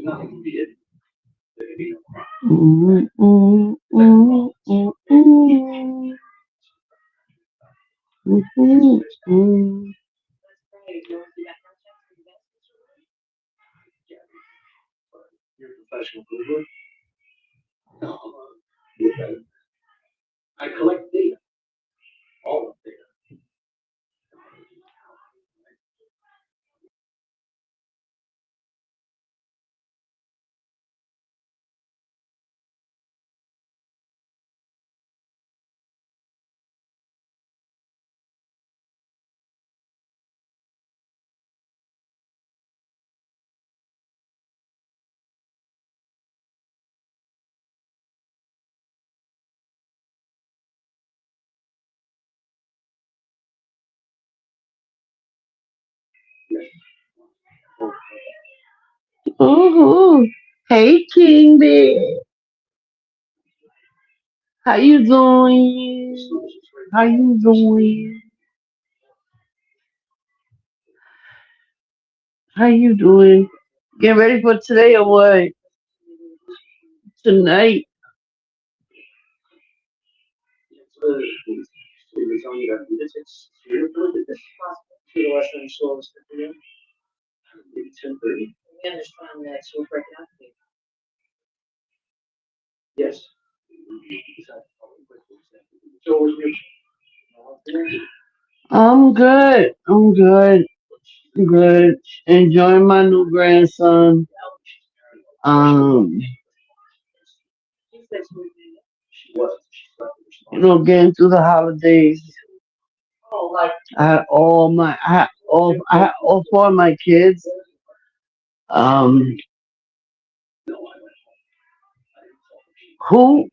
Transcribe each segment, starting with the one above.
Mm, mm, mm, mm, mm, mm, mm. Ooh, hey, King Bear. How you doing? How you doing? How you doing? Get ready for today or what? Tonight. I'm good. I'm good. Good. Enjoying my new grandson. Um, getting through the holidays. I had all four of my kids. Um, who,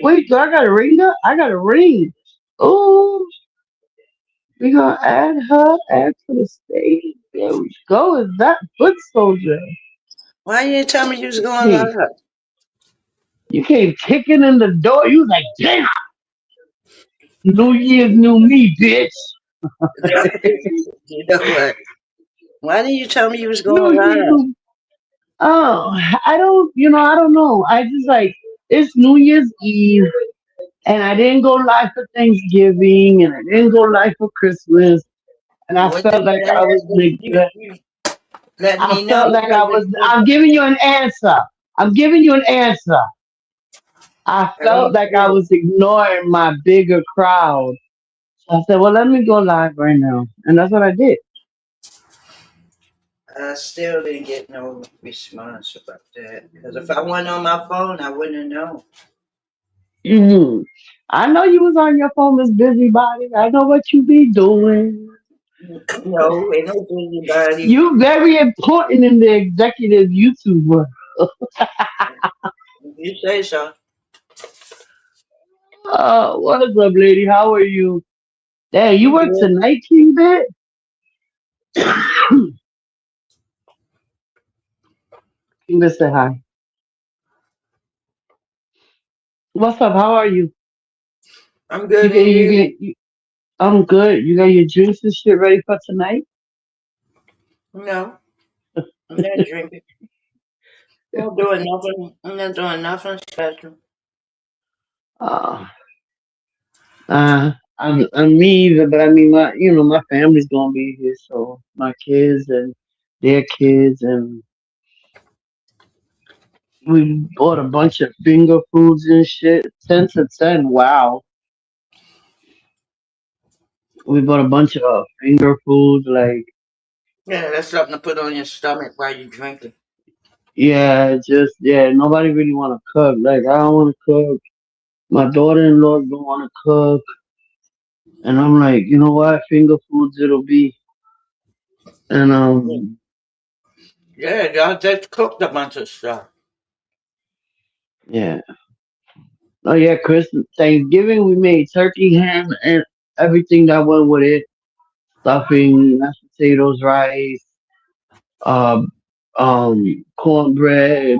wait, do I got a ring up? I got a ring. Ooh, we gonna add to the stage. There we go. Is that foot soldier? Why you didn't tell me you was going Hey, live? you came kicking in the door. You was like, damn, New Year's, new me, bitch. You know what? Why didn't you tell me you was New going Year's, live? new. Oh, I don't know. I just like, it's New Year's Eve, and I didn't go live for Thanksgiving, and I didn't go live for Christmas, and I What felt you like gonna I have was to do? neglected. You let I me know felt like because I was. I'm giving you an answer. I'm giving you an answer. I I felt don't like I feel was ignoring my bigger crowd. So I said, well, let me go live right now. And that's what I did. I still didn't get no response about that. Because if I wasn't on my phone, I wouldn't have known. hmm I know you was on your phone, Miss Busybody. I know what you be doing. No, ain't no anybody. You very important in the executive YouTube world. You say so. What's up, lady? How are you? Damn, you I'm work good. tonight, King Bit? King Bit, say hi. What's up? How are you? I'm You good get, in you you. get, you, I'm good. You got your drinks and shit ready for tonight? No, I'm not drinking. I'm not doing nothing. I'm not doing nothing special. Uh, I'm me either, but I mean, my family's gonna be here, so my kids and their kids, and we bought a bunch of finger foods and shit. 10 to 10. Wow, we bought a bunch of finger foods. Like, Yeah, that's something to put on your stomach while you're drinking. yeah, just yeah. Nobody really want to cook. Like, I don't want to cook. My daughter-in-law don't want to cook, and I'm like, you know what? Finger foods it'll be, and Yeah, y'all just cooked a bunch of stuff. yeah. Oh yeah, Christmas, Thanksgiving we made turkey, ham, and everything that went with it. Stuffing, mashed potatoes, rice, uh, cornbread,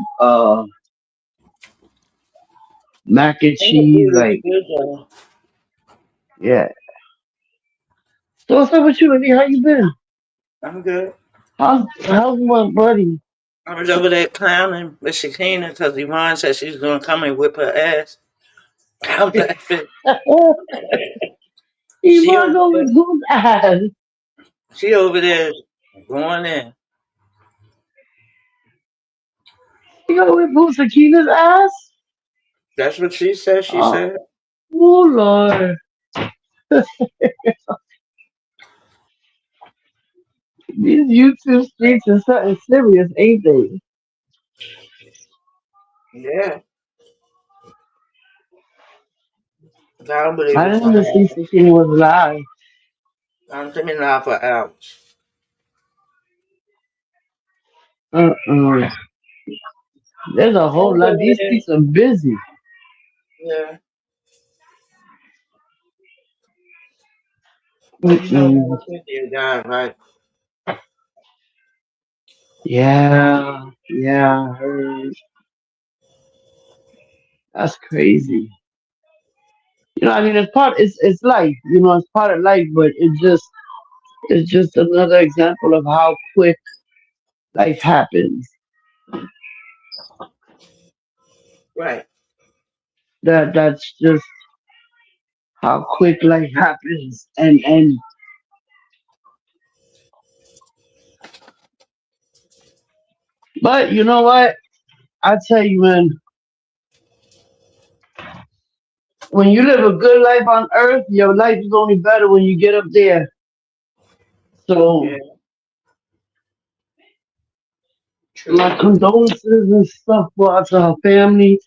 mac and Finger cheese. food is Like, good, though. yeah. So what's up with you, lady? How you been? I'm good. How's my buddy? I was over there clowning with Shakina because Yvonne said she's going to come and whip her ass. I'm laughing. She Yvonne over go there. with whose ass? She over there going in. You go with who? Sakina's ass? That's what she said. She Oh, said. oh Lord. These YouTube streets are something serious, ain't they? Yeah. I don't believe I it's didn't going to even see happen. Sakina was live. I'm thinking now for hours. Uh-uh. There's a whole That's lot. over These there. streets are busy. Yeah. Well, you know, Mm-mm. 150 died, right? Yeah, yeah, I heard. That's crazy. I mean, it's life. It's part of life, but it's just another example of how quick life happens. Right. That's just how quick life happens. And but you know what? I tell you, man, when you live a good life on earth, your life is only better when you get up there. So Yeah. my True. condolences and stuff go out to her family.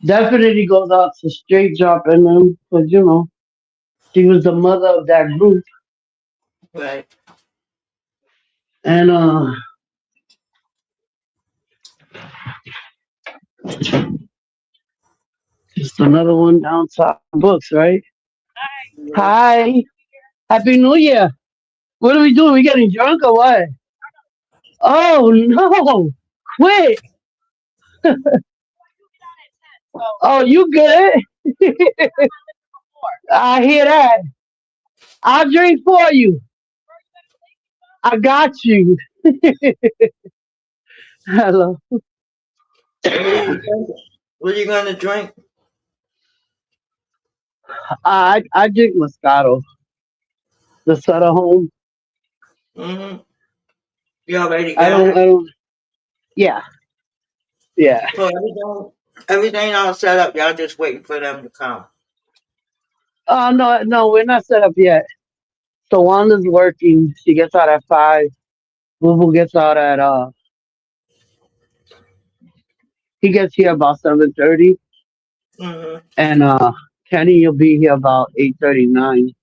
Definitely goes out to Straight Drop and them, because she was the mother of that group. Right. And just another one down top books, right? Yeah. Hi, Happy New Year. What are we doing? We getting drunk or what? Oh no! Quit! Oh, you good? I hear that. I'll drink for you. I got you. Hello. What are you drinking? What are you going to drink? I drink Moscato. The Sutter Home. Mm-hmm. You already I got don't. it? I don't. Yeah. Yeah. So everything all set up. Y'all just waiting for them to come. Oh no, no, we're not set up yet. So Wanda's working. She gets out at 5. Boo Boo gets out at he gets here about 7:30, Mm-hmm. and Kenny will be here about 8:39.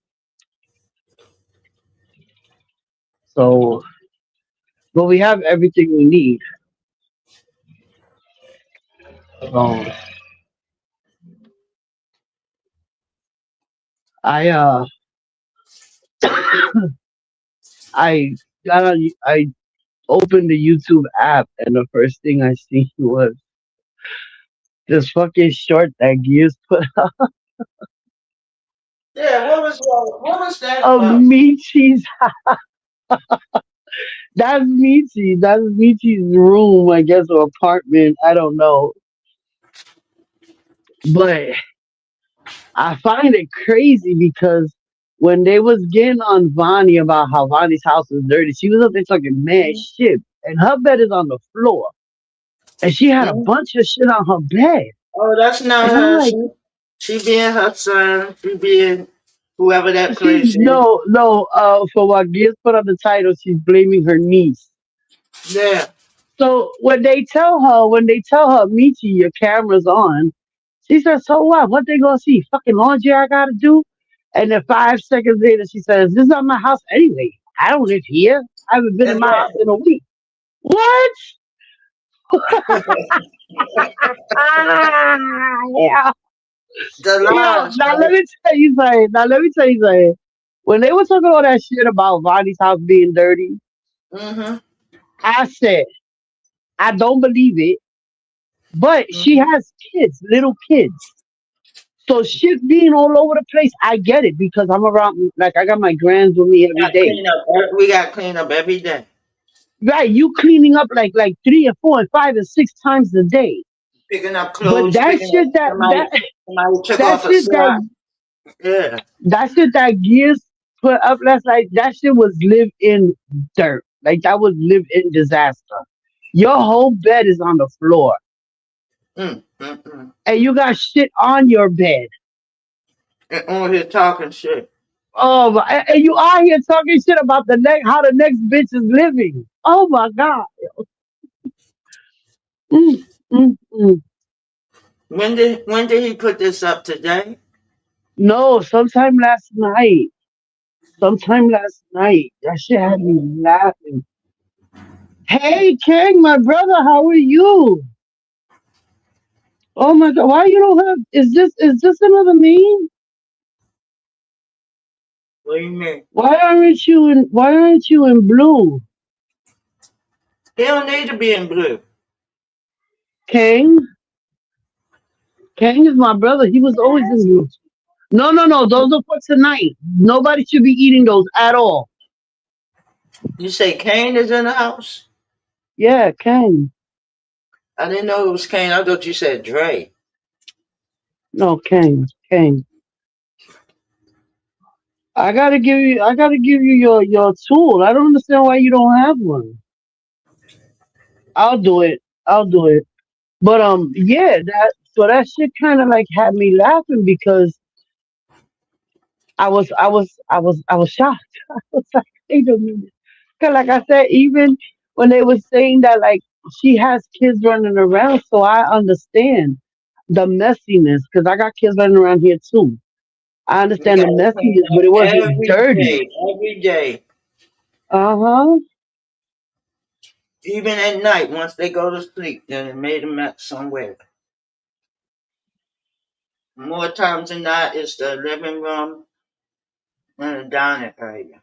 So, but we have everything we need. So I I I opened the YouTube app, and the first thing I see was this fucking short that Gears put Yeah. What was that of about? Michi's. That's Michi. That's Michi's room, I guess, or apartment. I don't know. But I find it crazy because when they was getting on Vonnie about how Vonnie's house is dirty, she was up there talking mad shit. And her bed is on the floor. And she had a Mhm. bunch of shit on her bed. Oh, that's not And I'm her. like, She being her son. She being whoever that she's place is. no, for what Gibbs put on the title, she's blaming her niece. Yeah. So when they tell her, Michi, your camera's on, she says, so what? What they gonna see? Fucking laundry I gotta do? And then 5 seconds later she says, this is not my house anyway. I don't live here. I haven't been in my house in Exactly. a week. What? Ah, yeah. The Yo, lies, now let right? me tell you something. Now let me tell you something. When they were talking all that shit about Vonnie's house being dirty, Mm-hmm. I said, I don't believe it. But she Mm-hmm. has kids, little kids. So shit being all over the place, I get it because I'm around, like I got my grands with me every day. We got clean up every day. right, you cleaning up like 3 and 4 and 5 and 6 times a day. Picking up But clothes, that picking up shit that somebody. that Somebody took that off a shit that sock. Yeah. that shit that Gears put up last night, that shit was live in dirt. Like that was live in disaster. Your whole bed is on the floor. Mm. And you got shit on your bed. And on here talking shit. Oh, and you out here talking shit about the next, how the next bitch is living. Oh my god. Mm, mm. When did he put this up today? No, sometime last night. Sometime last night. That shit had me laughing. Hey, King, my brother, how are you? Oh my god, why you don't have? Is this another meme? What do you mean? Why aren't you in blue, He don't need to be in blue. King? King is my brother. He was always in blue. No, no, no. Those are for tonight. Nobody should be eating those at all. You say Kane is in the house? Yeah, King. I didn't know it was Kane. I thought you said Dre. No, King. King. I gotta give you your tool. I don't understand why you don't have one. I'll do it. I'll do it. But yeah, that shit kind of like had me laughing because I was shocked. I was like, wait a minute. 'Cause like I said, even when they were saying that like she has kids running around, so I understand the messiness because I got kids running around here too. I You understand the gotta clean messiness, but up it wasn't every dirty. day, every day. Uh huh. Even at night, once they go to sleep, then it made a mess somewhere. More times than not, it's the living room and the dining area.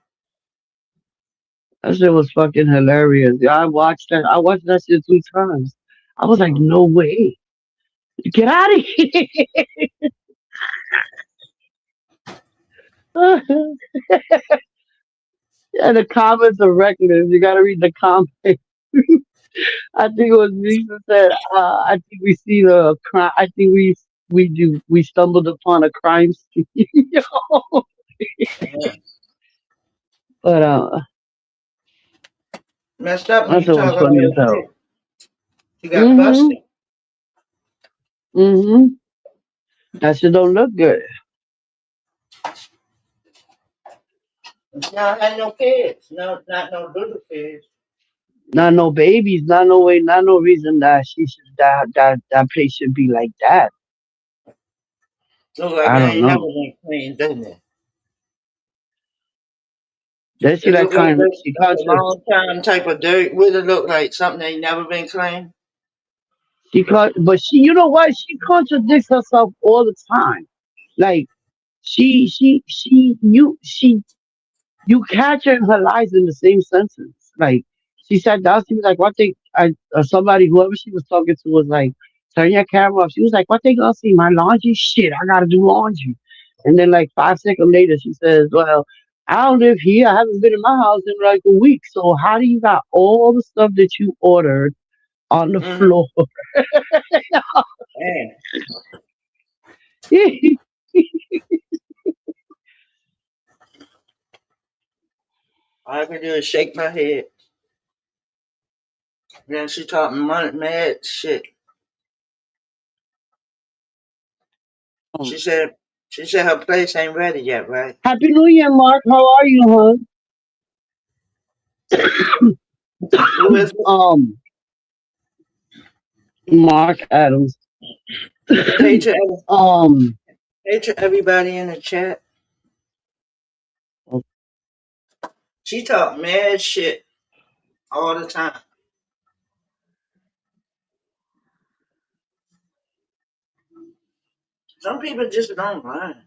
That shit was fucking hilarious. Yeah, I watched that. I watched that shit 2 times. I was like, no way. Get out of here. Yeah, the comments are reckless. You gotta read the comments. I think it was Lisa said, I think we see the crime. I think we stumbled upon a crime scene. Yo. Yeah. But Messed up when that you shit was talk funny as about hell. shit. You got Mhm. busted. Mhm. That shit don't look good. Now I had no kids. No, not no little kids. Not no babies. Not no way. Not no reason that she should that place should be like that. Look like it I don't ain't never know. been clean, doesn't it? Then she It like look like kind. this, She like a contra. long time type of dirt. What it look like? Something ain't never been cleaned. But you know what? She contradicts herself all the time. Like she you catch her in her lies in the same sentence. Like she sat down, she was like, "What they?" Somebody, whoever she was talking to, was like, "Turn your camera off." She was like, "What they gonna see? My laundry? Shit, I gotta do laundry." And then like 5 seconds later, she says, "Well, I don't live here. I haven't been in my house in like a week. So how do you got all the stuff that you ordered on the Mm-hmm. floor?" Man, all I can do is shake my head. Then she talking money, mad shit. She said, she said her place ain't ready yet, right? Happy New Year, Mark. How are you, hon? Who is it? Um, Mark Adams. Hey to every- um, hey to everybody in the chat. She talk mad shit all the time. Some people just don't learn.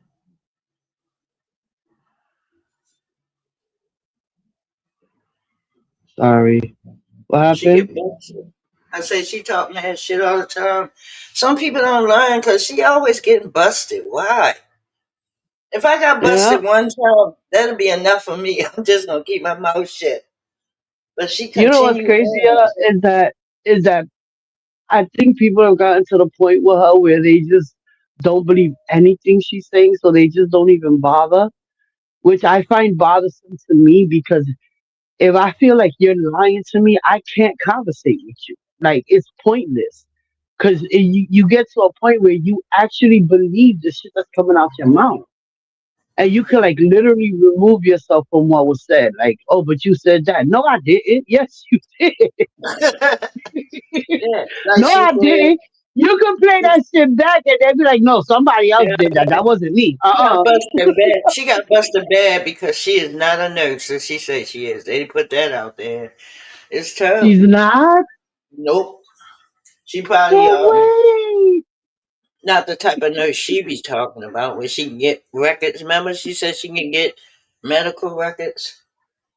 sorry. What She happened? get busted. I say she talk mad shit all the time. Some people don't learn because she always getting busted. Why? If I got Yeah. busted one time, that'll be enough for me. I'm just gonna keep my mouth shut. but she You know what's continued crazier on. is that I think people have gotten to the point with her where they just don't believe anything she's saying, so they just don't even bother, which I find bothersome to me because if I feel like you're lying to me, I can't conversate with you. Like it's pointless because you get to a point where you actually believe the shit that's coming out your mouth. And you can like literally remove yourself from what was said. Like, oh, but you said that. No, I didn't. Yes, you did. Yeah, like No, she I said, didn't. You can play that shit back and they'll be like, no, somebody else yeah, did that. That wasn't me. she got busted bad. She got busted bad because she is not a nurse, and she said she is. They put that out there. It's She's terrible. not. Nope. She probably No way. not the type of nurse she be talking about where she can get records. Remember she said she can get medical records?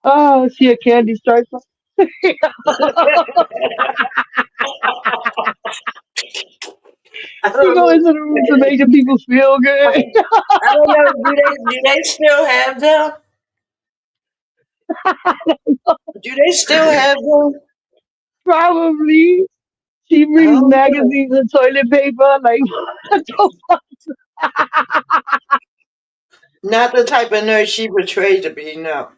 Oh, she a candy striper. I She don't go know. into the room to make the people feel good. I don't know. Do they still have them? Do they still have them? Probably. She I brings don't know. magazines and toilet paper. Like, what the fuck? Not the type of nurse she portrayed to be. No.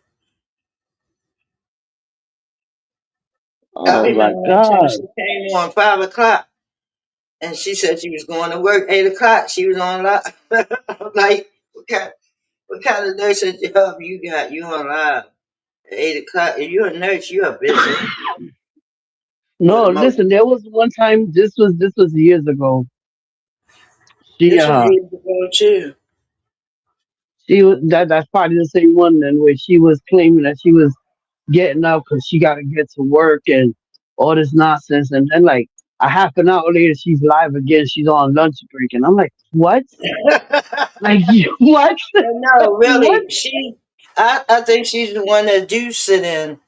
I Oh my remember one time she God. came on 5 o'clock and she said she was going to work 8 o'clock. She was on live. I'm like, what kind of nursing job you got? You on live at 8 o'clock? If you're a nurse, you are busy for No, the most. listen, there was one time, this was years ago. She, This was years ago too. that's probably the same one then where she was claiming that she was getting up because she got to get to work and all this nonsense. And then, like, a half an hour later, she's live again. She's on lunch break. And I'm like, what? Like, what? No, What? really, I think she's the one that do sit in.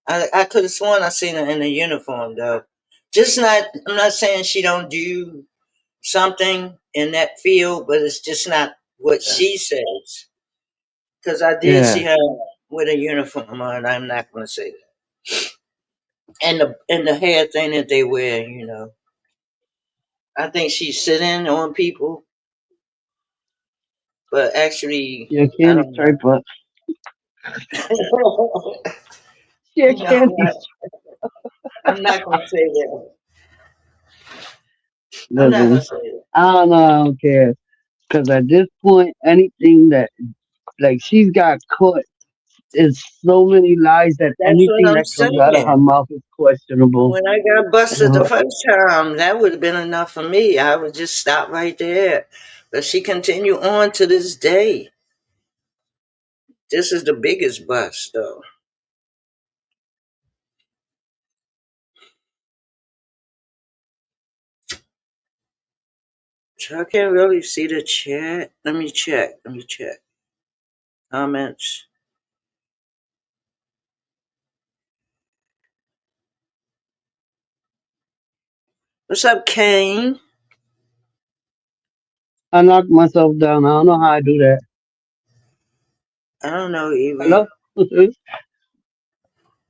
I could have sworn I seen her in a uniform though. Just not. I'm not saying she don't do something in that field, but it's just not what she says. Because I did Yeah. see her with a uniform on. I'm not going to say that. And the hair thing that they wear, I think she's sitting on people, but actually, She a I candy don't know. striper. She a No, candy I'm not going to say that. I'm not striper. going to say that. I don't know. I don't care. Because at this point, anything that, like, she's got caught is so many lies that That's what anything I'm that comes out of her saying. mouth is questionable. When I got busted the Uh, first time, that would have been enough for me. I would just stop right there. But she continued on to this day. This is the biggest bust, though. So I can't really see the chat. Let me check. Let me check. Comments. What's up, Kane? I knocked myself down. I don't know how I do that. I don't know either. Hello?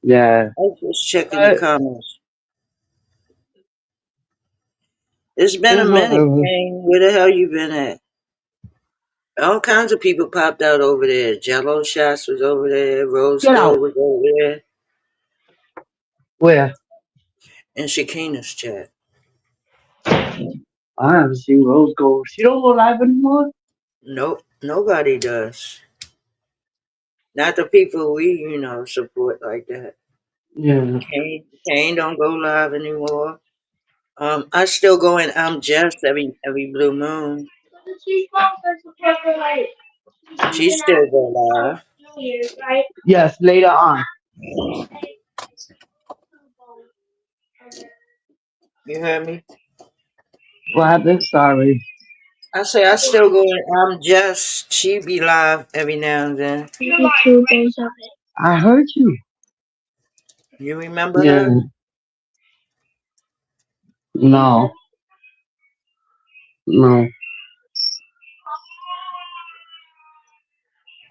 Yeah. I was just checking the But comments. It's been a it's minute, whatever. Kane. Where the hell you been at? All kinds of people popped out over there. Jello Shots was over there. Rose Get out. Gold was over there. Where? And Shakina's chat. I haven't seen Rose Gold. She don't go live anymore? Nope, nobody does. Not the people we support like that. Yeah. Kane don't go live anymore. I still go in I'm Just every blue moon. She still go live. Yes, later on. You heard me? What happened? Sorry. I say I still go in I'm Just. She be live every now and then. I heard you. You remember Yeah. her? No. No.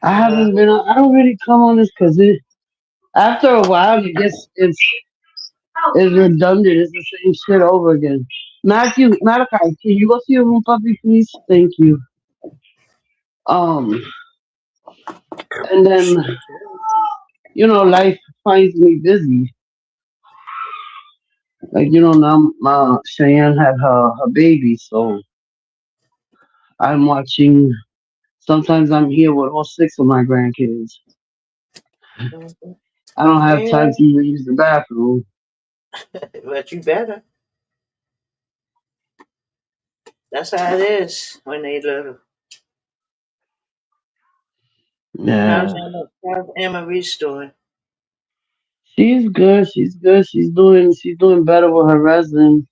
I Uh, haven't been on. I don't really come on this because After a while, it gets it's redundant. It's the same shit over again. Matthew, Malachi, can you go to your room, puppy, please? Thank you. Um, and then life finds me busy. Like now, my Cheyenne had her baby, so I'm watching. Sometimes I'm here with all six of my grandkids. Mhm. I don't have Yeah, time to even use the bathroom. but you better. That's how it is when they little. Yeah, How's Emma restoring? she's good. She's good. She's doing better with her resin.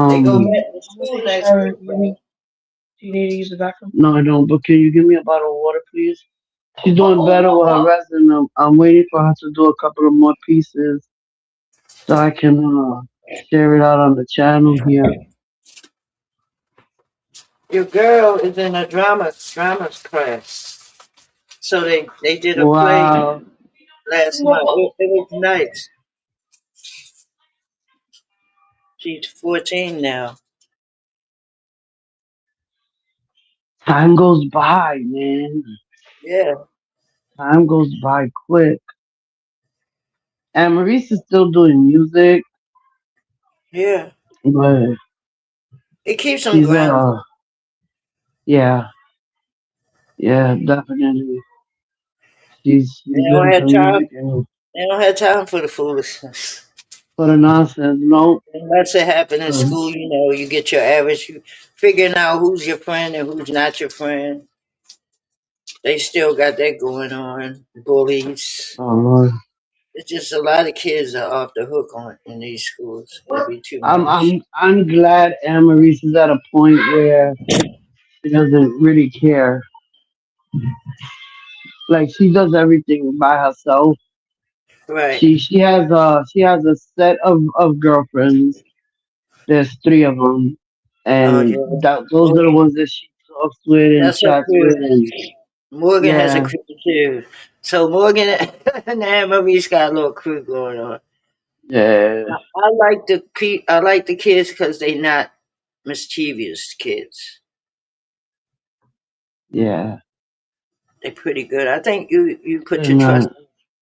They go Um, back to school next week, right? Do you need to use the bathroom? no, I don't. But can you give me a bottle of water, please? She's doing better with her resin. I'm waiting for her to do a couple of more pieces so I can share it out on the channel here. Your girl is in a drama class. So they did a play Wow, last month. It was nice. She's 14 now. time goes by, man. Yeah, Time goes by quick. And Maurice is still doing music, yeah. but It keeps them she's grounded. yeah, yeah, definitely. She's They good don't into have time. music and They don't have time for the foolishness. for the nonsense. No, Unless it happen in um, school, you get your average. You figuring out who's your friend and who's not your friend. They still got that going on. Bullies. oh Lord. It's just a lot of kids are off the hook on in these schools. It'd be too I'm much. I'm I'm glad Anne Maurice is at a point where she doesn't really care. Like she does everything by herself. Right. She has a set of girlfriends. There's three of them, Oh and yeah. those are the Morgan. ones that she talks with and That's her chats with, crew. and Morgan has a yeah, crew too. So Morgan and Anne Marie's got a little crew going on. yeah, I like the kids because they not mischievous kids. yeah. They're pretty good. I think you put your And trust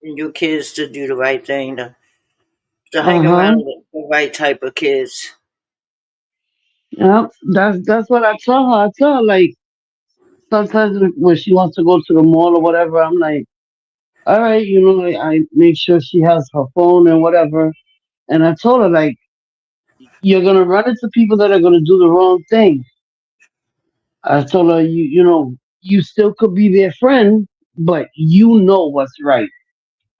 in your kids to do the right thing, to hang huh, around the right type of kids. yeah. That's what I tell her. I tell her like sometimes when she wants to go to the mall or whatever, I'm like, all right, I make sure she has her phone and whatever. And I told her like, you're gonna run into people that are gonna do the wrong thing. I told her you still could be their friend, but you know what's right.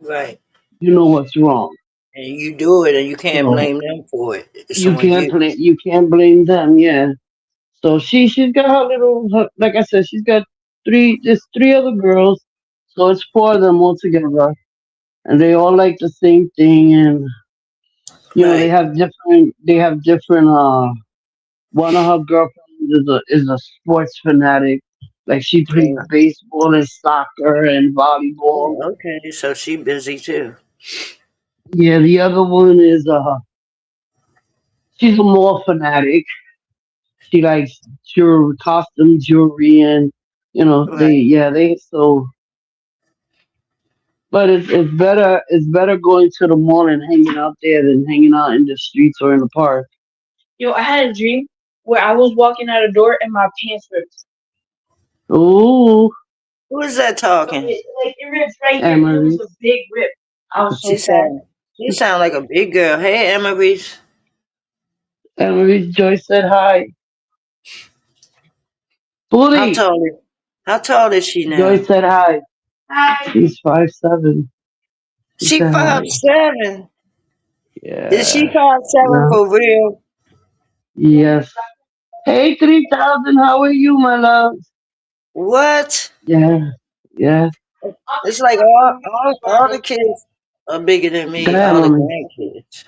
Right. You know what's wrong. And you do it and you can't So blame them for it. It's on you. you can't blame them, yeah. So she's got like I said, she's got there's three other girls, so it's four of them all together, and they all like the same thing, and Right. they have different. One of her girlfriends is a sports fanatic, like she plays Yeah. baseball and soccer and volleyball. Oh, okay. So she busy too. Yeah, the other one is she's a more fanatic. She likes jewelry, costume jewelry, and they Right. yeah they so. But it's better going to the mall and hanging out there than hanging out in the streets or in the park. Yo, I had a dream where I was walking out a door and my pants ripped. Ooh, Who is that So talking? it ripped right here. It was Emery. a big rip. I was so She sad. sound she sound like a big girl. Hey, Emery's. Emery Joyce said hi. How Booty. tall is how tall is she Joyce now? said hi. Hi. She's 5'7". She She said hi. 5'7". Is she Yeah. 5'7" No. for real? Yes. Hey, 3000. How are you, my love? What? Yeah. Yeah. It's like all the kids are bigger than Go me, ahead, all the mommy. grandkids.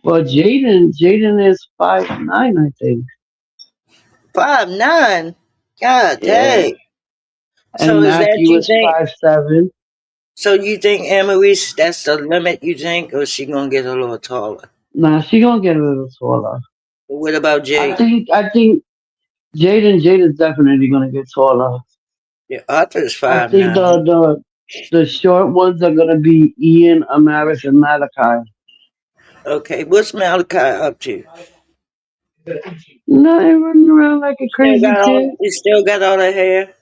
Well, Jaden is 5'9", I think. 5'9". God Yeah. dang. So and is that Matthew you is think? 5'7". So you think Emery's that's the limit? You think, or is she gonna get a little taller? Nah, she gonna get a little taller. But what about I Jaden? think I think Jaden's definitely gonna get taller. Yeah, Arthur's I five think nine. the short ones are gonna be Ian, Amaris, and Malachi. Okay, what's Malachi up to? Nothing running around like a Still crazy got kid. all. He still got all the hair.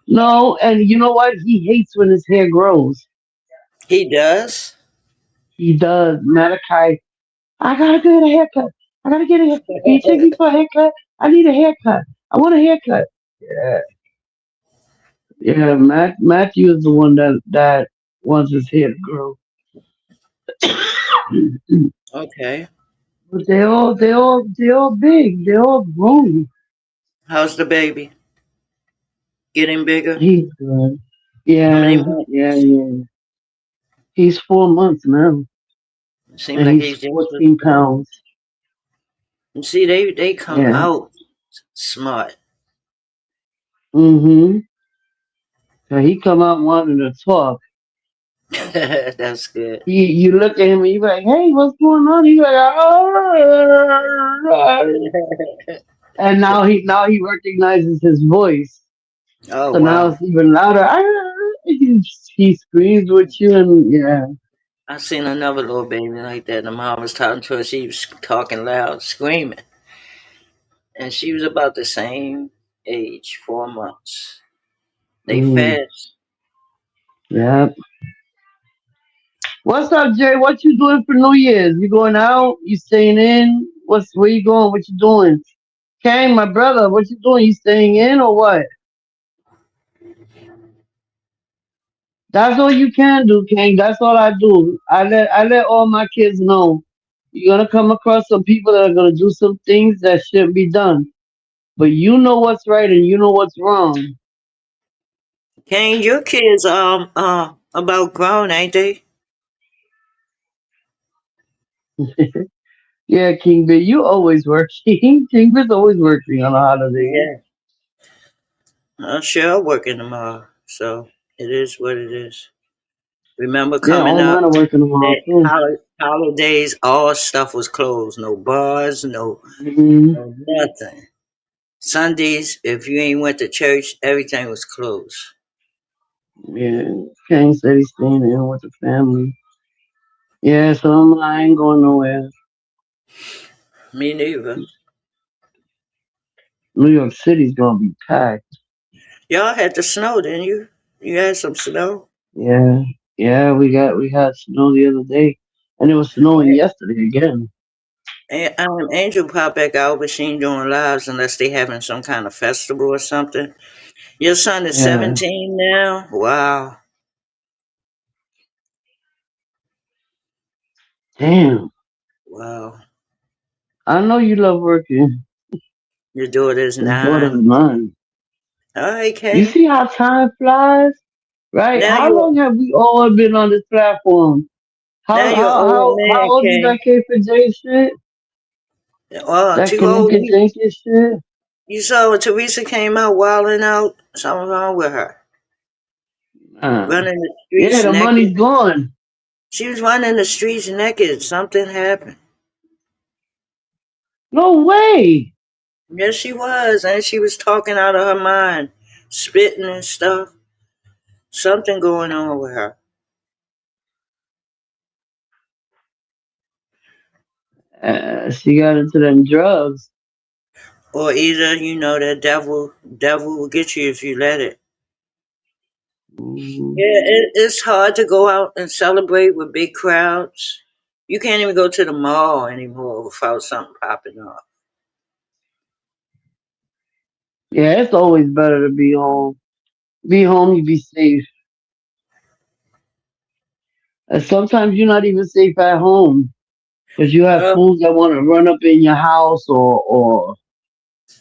No, and you know what? He hates when his hair grows. He does. He does. Malachi, I gotta get a haircut. I gotta get a haircut. Can you take me for a haircut? I need a haircut. I want a haircut. Yeah, yeah. Matthew is the one that wants his hair to grow. Okay. But they all big. They all grown. How's the baby? Getting bigger? He's good. How many Yeah, yeah, months? yeah. He's 4 months now, Seems and like he's he's just a 14 baby. pounds. You see, they come Yeah. out smart. Mm-hmm. So he come out wanting to talk. That's good. You look at him and you be like, "Hey, what's going on?" He's like, "Oh," and now he recognizes his voice. Oh So now wow. it's even louder. He screams with you, and yeah, I seen another little baby like that. The mom was talking to her. She was talking loud, screaming, and she was about the same age, 4 months. They mm, fast. yeah. What's up, Jay? What you doing for New Year's? You going out? You staying in? Where you going? What you doing? Kang, my brother, what you doing? You staying in or what? That's all you can do, Kang. That's all I do. I let all my kids know. You're gonna come across some people that are gonna do some things that shouldn't be done. But you know what's right and you know what's wrong. Kane, your kids about grown, ain't they? Yeah, King B, you always working. King B's always working on the holidays. Yeah. I'm sure I'll work in tomorrow. So it is what it is. Remember Yeah, coming all up mine are working tomorrow that too. holidays, all stuff was closed. No bars, Hmm. no nothing. Sundays, if you ain't went to church, everything was closed. Yeah, King said he's staying in with the family. Yeah, so I ain't going nowhere. Me neither. New York City's gonna be packed. Y'all had the snow, didn't you? You had some snow. Yeah, yeah, we had snow the other day, and it was snowing yesterday again. Angel popped back out, but she ain't doing lives unless they having some kind of festival or something. Your son is Yeah, 17 now? Wow. damn. Wow. I know you love working. Your daughter's His daughter's 9. mine. All right, You Kane. see how time flies, right? Now How you long have we all been on this platform? now How you're an how old how how man, old is Kane. that kid for J shit? Oh, That too old. Kanika Jenkins shit? You saw when Teresa came out wilding out. Something wrong with her. Uh, Running the yeah, streets the money's naked. gone. She was running the streets naked. Something happened. No way. Yes, she was. And she was talking out of her mind, spitting and stuff. Something going on with her. She got into them drugs. Or either, the devil will get you if you let it. Mhm. Yeah, it's hard to go out and celebrate with big crowds. You can't even go to the mall anymore without something popping up. Yeah, it's always better to be home. Be home, you be safe. And sometimes you're not even safe at home because you have Well, fools that want to run up in your house or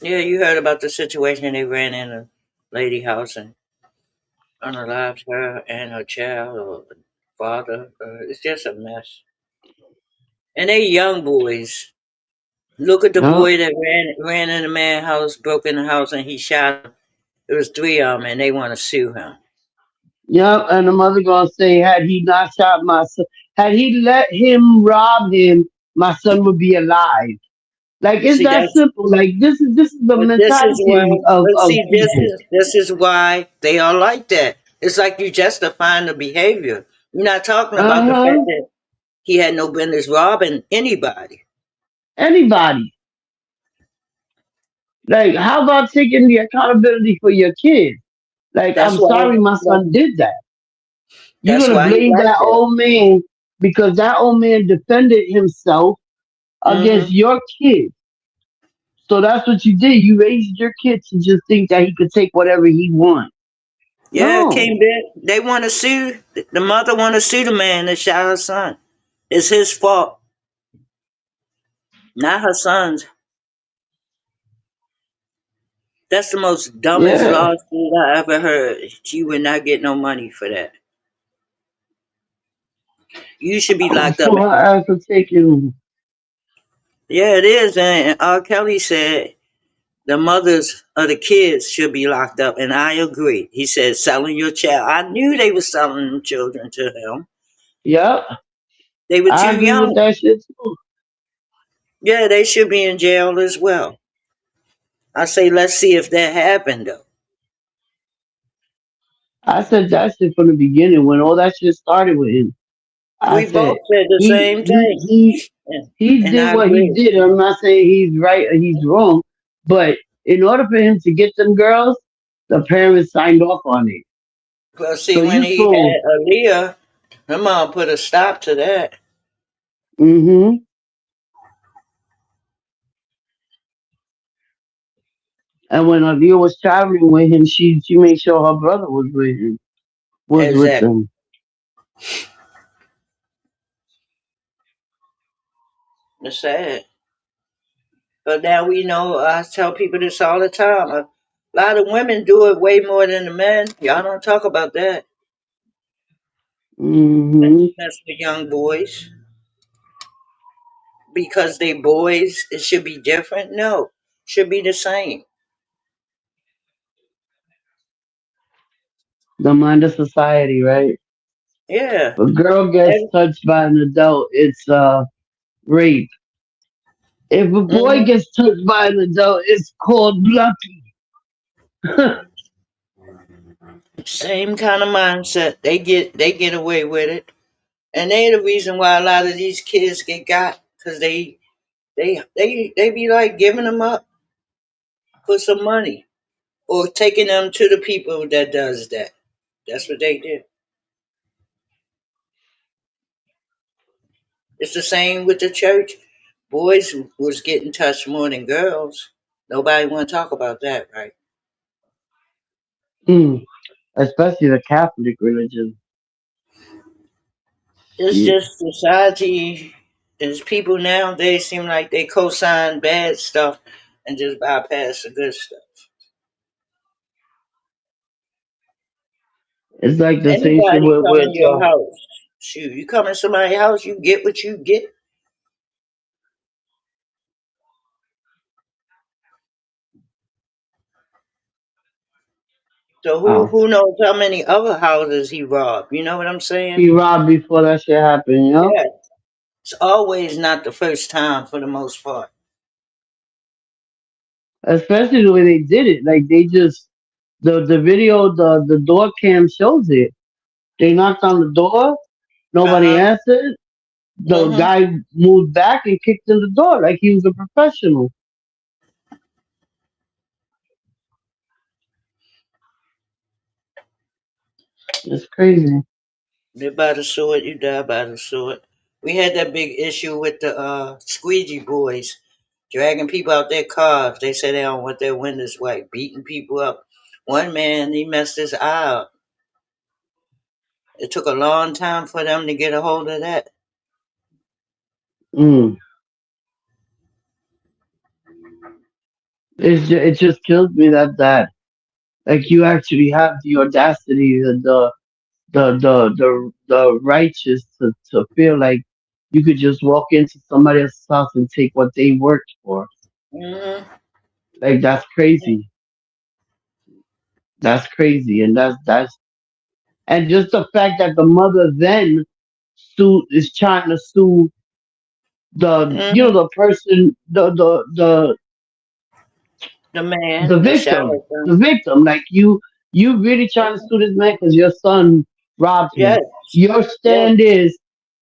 yeah, you heard about the situation they ran in a lady house and unalived her and her child or father. It's just a mess. And they young boys. Look at the yeah. boy that ran in the man's house, broke in the house, and he shot him. It was three of them, and they want to sue him. Yep, and the mother gonna say, had he not shot my son, had he let him rob him, my son would be alive. Like it's See, that that's simple. Like this is the but this is why. mentality But of see, people. this is why they are like that. It's like you justifying the behavior. You're not talking Uh about the fact huh. that he had no business robbing anybody. Anybody. Like, how about taking the accountability for your kid? Like, That's I'm why. sorry my son did that. You're That's gonna why he blame like that that. old man because that old man defended himself against Hmm. your kid. So that's what you did. You raised your kid to just think that he could take whatever he wants. Yeah, it No. came back. They want to sue. The mother want to sue the man that shot her son. It's his fault, not her son's. That's the most dumbest Yeah. lawsuit I ever heard. She would not get no money for that. You should be I'm gonna locked up. sue her ass for taking. Yeah, it is. And R. Kelly said the mothers of the kids should be locked up, and I agree. He said selling your child. I knew they were selling them children to him. Yep. They were I too agree with young. that shit too. Yeah, they should be in jail as well. I say, let's see if that happened though. I said that shit from the beginning when all that shit started with him. I We both said said the he same he thing, he and, he and did I what he agree. did. I'm not saying he's right or he's wrong, but in order for him to get them girls, the parents signed off on it. Plus, So see, when you he so had Aaliyah, her mom put a stop to that. mm-hmm. And when Alia was traveling with him, she made sure her brother was with him, was with Exactly. them. It's sad. But now we know, I tell people this all the time. A lot of women do it way more than the men. Y'all don't talk about that. Mm-hmm. That's for young boys. Because they boys, it should be different. No, should be the same. The mind of society, right? Yeah. If a girl gets touched by an adult, it's rape. If a boy Mhm. gets touched by an adult, it's called lucky. Same kind of mindset. They get away with it, and they the reason why a lot of these kids get got because they be like giving them up for some money or taking them to the people that does that. That's what they do. It's the same with the church. Boys was getting touched more than girls. Nobody want to talk about that, right? Mm. Especially the Catholic religion. It's Shit. just society. Is people nowadays seem like they co-sign bad stuff and just bypass the good stuff. It's like the same shit Anybody come in with your house. Shoot, you come in somebody's house, you get what you get. So who wow. who knows how many other houses he robbed? You know what I'm saying? He robbed before that shit happened, you know? Yeah. It's always not the first time for the most part. Especially the way they did it. Like they just the video, the door cam shows it. They knocked on the door, nobody Uh-huh. answered. The Mm-hmm. guy moved back and kicked in the door like he was a professional. It's crazy. Live by the sword, you die by the sword. We had that big issue with the squeegee boys dragging people out their cars. They said they don't want their windows white, beating people up. One man, he messed his eye up. It took a long time for them to get a hold of that. Mm. It just kills me that like you actually have the audacity, the righteous to feel like you could just walk into somebody else's house and take what they worked for. Hmm. Like that's crazy. That's crazy, and that's and just the fact that the mother then is trying to sue Mm-hmm. the person The man, the the victim, charlatan. the victim. Like you really trying to sue this man because your son robbed him. Yes, Your yes. stand is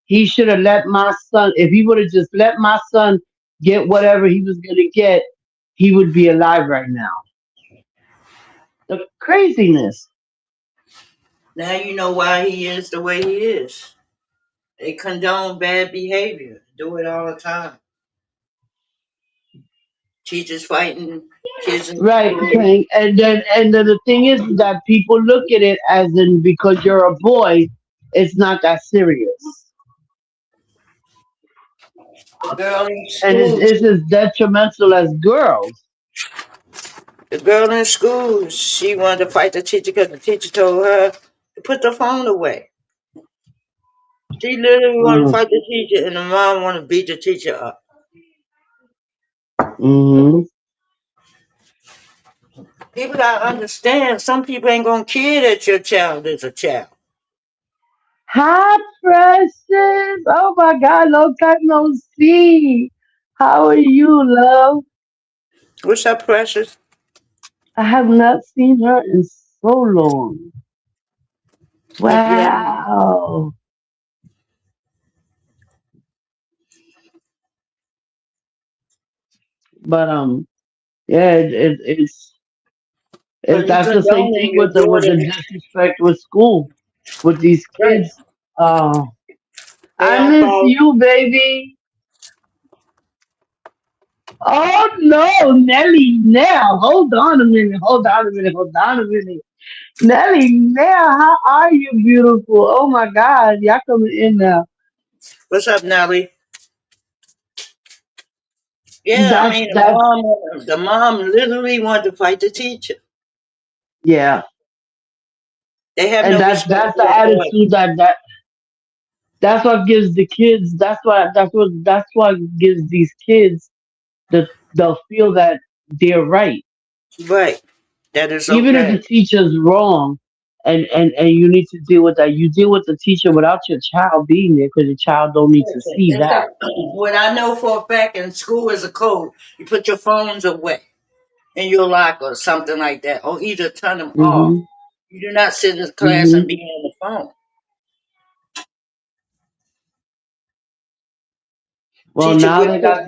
he should have let my son. If he would have just let my son get whatever he was gonna get, he would be alive right now. The craziness. Now you know why he is the way he is. They condone bad behavior. Do it all the time. Teachers fighting kids in Right, school. Frank. And then the thing is that people look at it as in because you're a boy, it's not that serious. The girl in And school, it's as detrimental as girls. the girl in school, she wanted to fight the teacher because the teacher told her to put the phone away. She literally wanted to Mm, fight the teacher, and the mom wanted to beat the teacher up. hmm People gotta understand. Some people ain't gonna care that your child is a child. Hi, Precious. Oh my God, long time no see. How are you, love? What's up, precious? I have not seen her in so long. Yeah, Wow. But yeah, so it's you that's the same condoning thing your with the daughter, disrespect with school with these right? kids. Uh, They I don't miss follow. you, baby. Oh no, Nelly, now hold on a minute, hold on a minute, hold on a minute. Nelly, now how are you, beautiful? Oh my God, y'all coming in now. What's up, Nelly? Yeah, I mean That's the mom literally wanted to fight the teacher. yeah, They have and no respect that's the for authority. attitude that's what gives the kids. That's what gives these kids they'll feel that they're right, Right. That is even if okay. the teacher's wrong. And you need to deal with that. You deal with the teacher without your child being there because your child don't need to see It's that. a, what I know for a fact in school is a code. You put your phones away in your locker or something like that, or either turn them off. Hmm. You do not sit in class and Hmm. be on the phone. Well, Teacher now would they put, got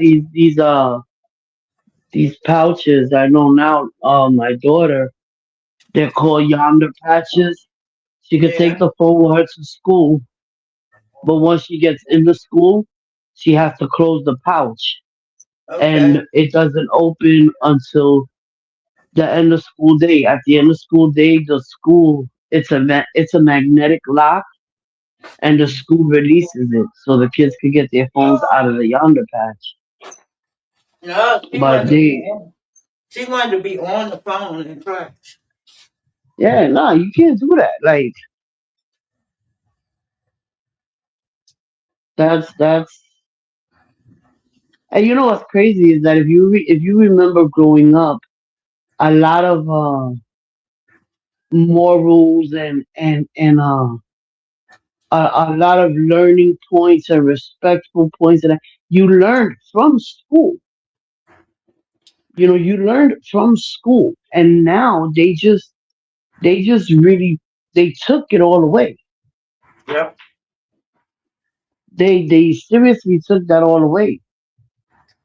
these pouches. I know now. My daughter, they're called Yonder patches. She could take yeah, the phone with her to school, but once she gets into school, she has to close the pouch, okay. and it doesn't open until the end of school day. At the end of school day, the school it's a magnetic lock, and the school releases it so the kids can get their phones out of the Yonder patch. No, But they she wanted to be on the phone in class. yeah, no, you can't do that. Like that's and you know what's crazy is that if you remember growing up, a lot of morals and a lot of learning points and respectful points that you learned from school. You learned from school, and now they just really they took it all away. Yep. They seriously took that all away.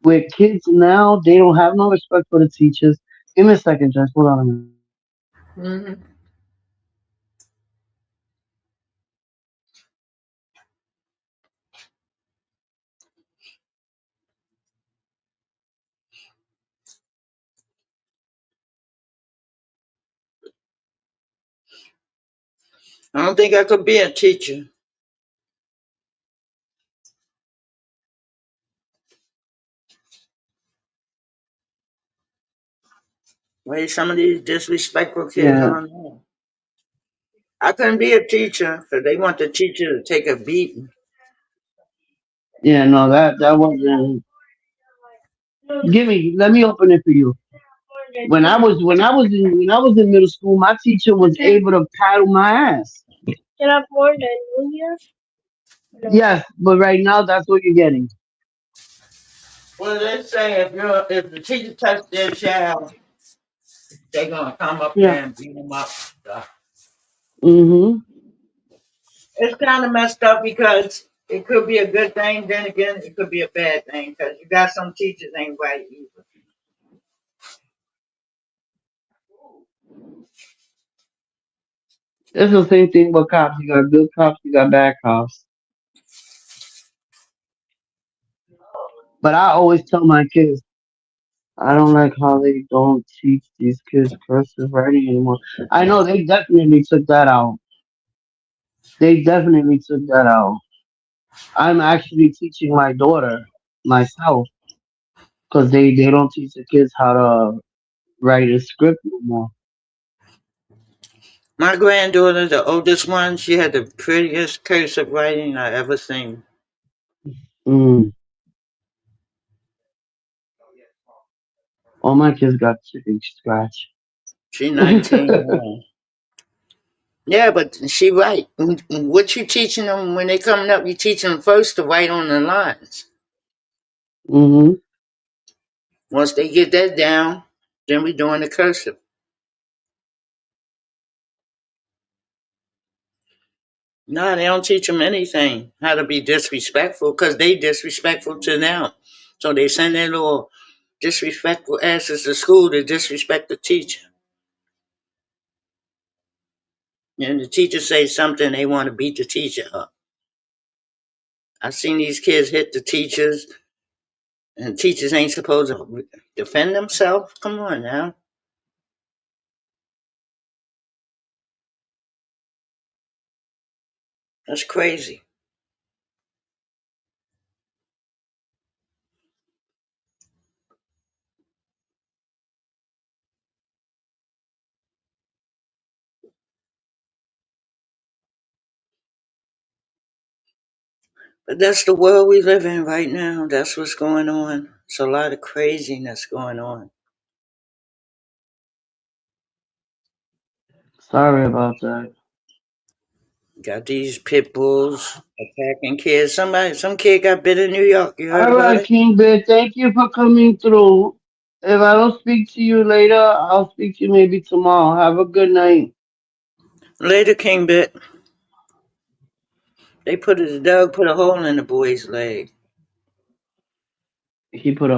Where kids now they don't have no respect for the teachers. Give me a second, Jess. Hold on a minute. Hmm. I don't think I could be a teacher. Wait, some of these disrespectful kids, I Yeah, don't know. I couldn't be a teacher because they want the teacher to take a beating. yeah, no, that wasn't. Let me open it for you. when I was in middle school, my teacher was able to paddle my ass. Can I have more than Junior? No. Yes, but right now that's what you're getting. Well, they say if the teacher touch their child, they're gonna come up Yeah. there and beat them up. So Mhm. it's kind of messed up because it could be a good thing. Then again, it could be a bad thing because you got some teachers ain't right either. It's the same thing with cops. You got good cops, you got bad cops. But I always tell my kids, I don't like how they don't teach these kids cursive writing anymore. I know they definitely took that out. They definitely took that out. I'm actually teaching my daughter myself because they don't teach the kids how to write a script no more. My granddaughter, the oldest one, she had the prettiest cursive writing I ever seen. Mm. All my kids got chicken scratch. She 19 now. Yeah, but she right. What you teaching them when they coming up? You teaching them first to write on the lines. Hmm. Once they get that down, then we doing the cursive. No, they don't teach them anything how to be disrespectful because they disrespectful to them. So they send their little disrespectful asses to school to disrespect the teacher. And the teacher say something, they want to beat the teacher up. I've seen these kids hit the teachers, and teachers ain't supposed to defend themselves. Come on now, that's crazy. But that's the world we live in right now. That's what's going on. It's a lot of craziness going on. Sorry about that. Got these pit bulls attacking kids. Some kid got bit in New York. You heard All about right, it? King Bear, thank you for coming through. If I don't speak to you later, I'll speak to you maybe tomorrow. Have a good night. Later, King bit. The dog put a hole in the boy's leg. He put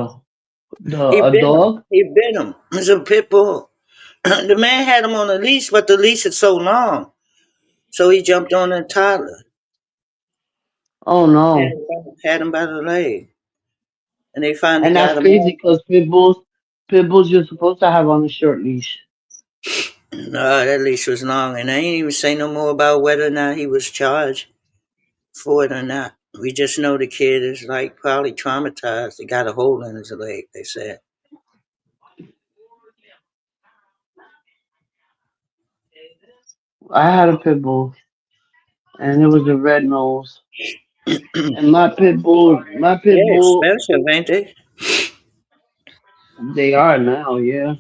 He a bit him. dog. He bit him. It's a pit bull. The man had him on a leash, but the leash is so long. So he jumped on a toddler, Oh no. had him by the leg, and they finally And got that's him crazy off. because pit bulls you're supposed to have on a short leash. No, that leash was long, and I ain't even say no more about whether or not he was charged for it or not. We just know the kid is like probably traumatized. He got a hole in his leg. They said. I had a pit bull, and it was a red nose. Yeah, And my pit bull, expensive, ain't they? they are now, yeah.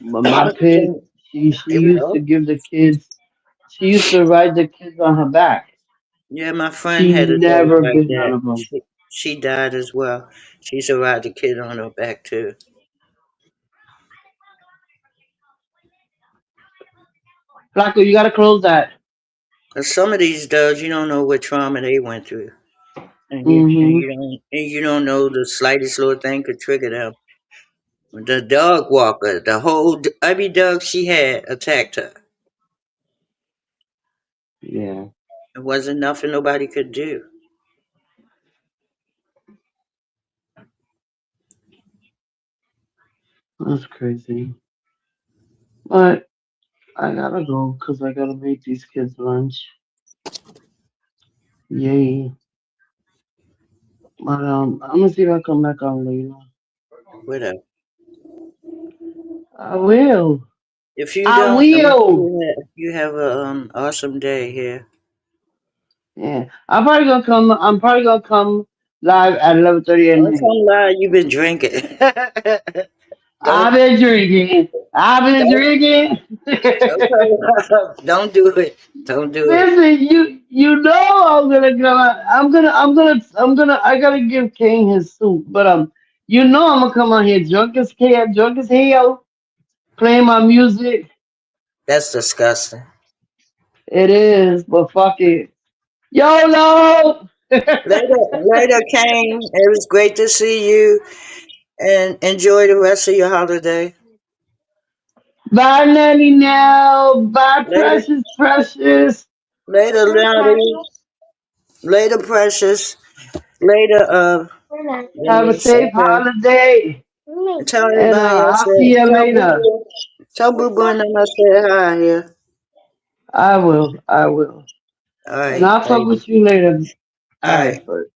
But my pit, Here she we used to go. give the kids, she used to ride the kids on her back. Yeah, my friend She had a dog never like bit none that. of them. She died as well. She used to ride the kid on her back too. Flacco, you gotta close that. But some of these dogs, you don't know what trauma they went through, Mm-hmm. and you don't know the slightest little thing could trigger them. The dog walker, every dog she had attacked her. Yeah, It wasn't nothing nobody could do. that's crazy. But I gotta go because I gotta make these kids lunch. Yay. But I'm gonna see if I come back on later. Whatever. I will. If you I don't, I'm sure will. you have a awesome day here. Yeah. I'm probably gonna come live at 11:30 at Don't night. tell me lie, you've been drinking. Don't I've been drinking. I've been don't drinking. don't cover up. Don't do it. Don't do it. Listen, you know I'm gonna go. I gotta give King his soup, but you know I'm gonna come out here drunk as hell, playing my music. That's disgusting. It is, but fuck it, YOLO. Later, later, Kane. It was great to see you, and enjoy the rest of your holiday. Bye, Nanny. Now, bye, Later, precious, precious. later, Lonnie. Later, Precious. Later, let Have a me say safe her. holiday, Tell and everybody I I'll see said, you tell Boo later. Boo. Tell Boo Boo and them I said hi here. I will, I will, All and right, I'll talk baby. with you later. All All right. right, first.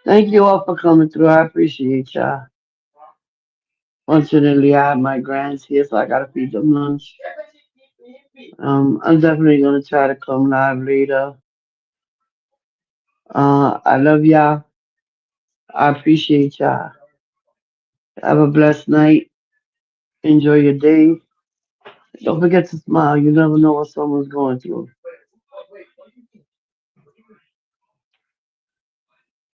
Thank you all for coming through. I appreciate y'all. Fortunately, I have my grands here, so I gotta feed them lunch. I'm definitely gonna try to come live later. I love y'all. I appreciate y'all. Have a blessed night. Enjoy your day. Don't forget to smile. You never know what someone's going through.